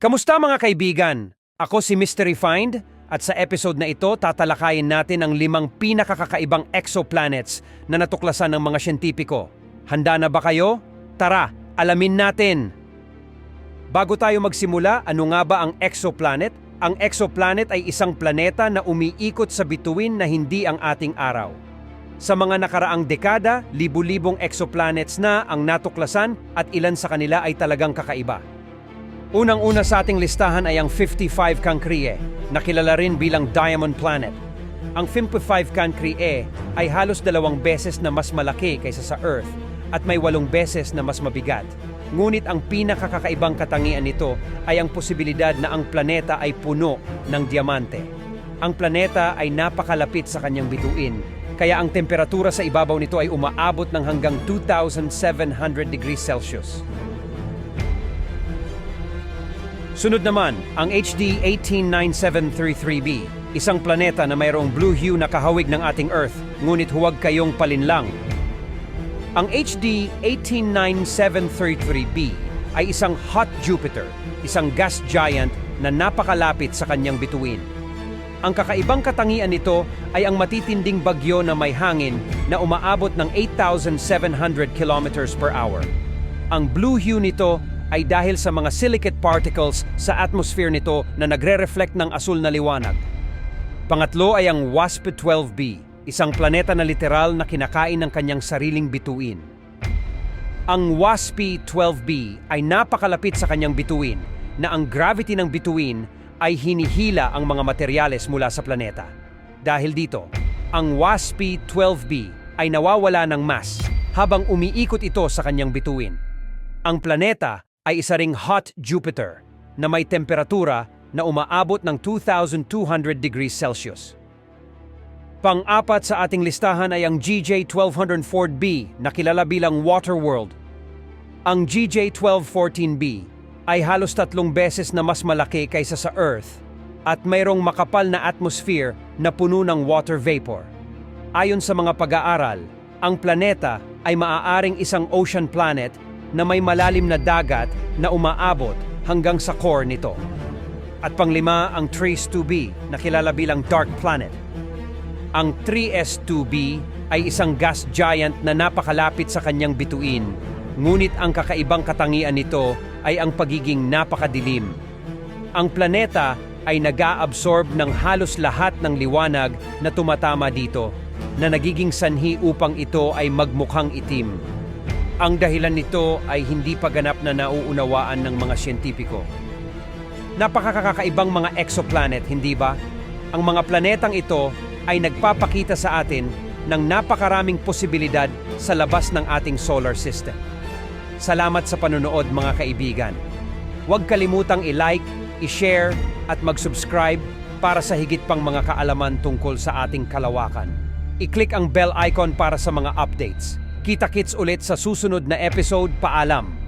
Kamusta mga kaibigan? Ako si Mystery Find at sa episode na ito tatalakayin natin ang 5 pinakakakaibang exoplanets na natuklasan ng mga siyentipiko. Handa na ba kayo? Tara, alamin natin! Bago tayo magsimula, ano nga ba ang exoplanet? Ang exoplanet ay isang planeta na umiikot sa bituin na hindi ang ating araw. Sa mga nakaraang dekada, libu-libong exoplanets na ang natuklasan at ilan sa kanila ay talagang kakaiba. Unang-una sa ating listahan ay ang 55 Cancrie, na kilala rin bilang Diamond Planet. Ang 55 Cancrie ay halos 2 beses na mas malaki kaysa sa Earth at may 8 beses na mas mabigat. Ngunit ang pinakakakaibang katangian nito ay ang posibilidad na ang planeta ay puno ng diamante. Ang planeta ay napakalapit sa kanyang bituin, kaya ang temperatura sa ibabaw nito ay umaabot ng hanggang 2,700 degrees Celsius. Sunod naman, ang HD 189733b, isang planeta na mayroong blue hue na kahawig ng ating Earth, ngunit huwag kayong palinlang. Ang HD 189733b ay isang hot Jupiter, isang gas giant na napakalapit sa kanyang bituin. Ang kakaibang katangian nito ay ang matitinding bagyo na may hangin na umaabot ng 8,700 kilometers per hour. Ang blue hue nito ay dahil sa mga silicate particles sa atmosphere nito na nagre-reflect ng asul na liwanag. Pangatlo ay ang WASP-12b, isang planeta na literal na kinakain ng kanyang sariling bituin. Ang WASP-12b ay napakalapit sa kanyang bituin na ang gravity ng bituin ay hinihila ang mga materyales mula sa planeta. Dahil dito, ang WASP-12b ay nawawala ng mass habang umiikot ito sa kanyang bituin. Ang planeta ay isa ring hot Jupiter na may temperatura na umaabot ng 2,200 degrees Celsius. Pang-apat sa ating listahan ay ang GJ1204b na kilala bilang Waterworld. Ang GJ1214b ay halos 3 beses na mas malaki kaysa sa Earth at mayroong makapal na atmosphere na puno ng water vapor. Ayon sa mga pag-aaral, ang planeta ay maaaring isang ocean planet na may malalim na dagat na umaabot hanggang sa core nito. At panglima ang TRACE-2b na kilala bilang Dark Planet. Ang 3S2b ay isang gas giant na napakalapit sa kanyang bituin, ngunit ang kakaibang katangian nito ay ang pagiging napakadilim. Ang planeta ay nag-aabsorb ng halos lahat ng liwanag na tumatama dito, na nagiging sanhi upang ito ay magmukhang itim. Ang dahilan nito ay hindi pa ganap na nauunawaan ng mga siyentipiko. Napakakakaibang mga exoplanet, hindi ba? Ang mga planetang ito ay nagpapakita sa atin ng napakaraming posibilidad sa labas ng ating solar system. Salamat sa panonood mga kaibigan. Huwag kalimutang i-like, i-share at mag-subscribe para sa higit pang mga kaalaman tungkol sa ating kalawakan. I-click ang bell icon para sa mga updates. Kita-kits ulit sa susunod na episode. Paalam!